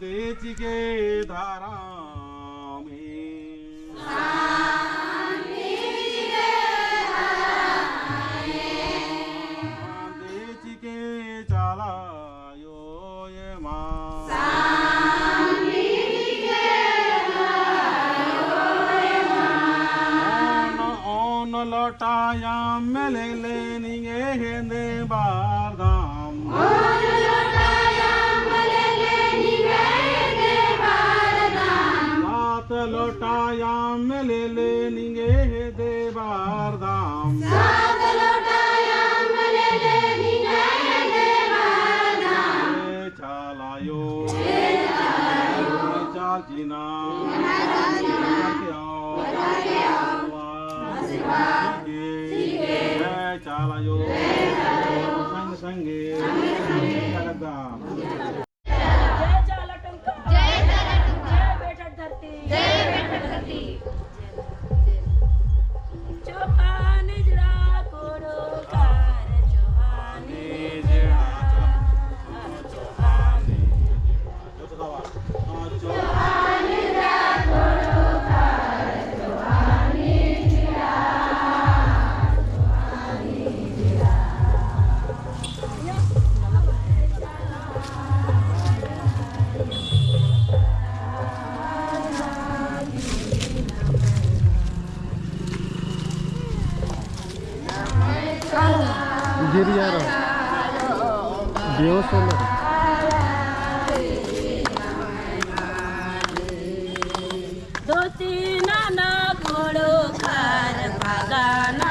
शांति के धारा लौटाया मेले लेनिए हेंदे बारदाम सात लौटाया मेले लेनिए हेंदे बारदाम चालायो चाल जीना चालायो संग संगे जय चाला टंका जय बेटा धरती चौहान जड़ा कोड़ो कार चौहान गिर जा रहा बेहोश हो रहा दो तीन ना घोड़ो खार भागा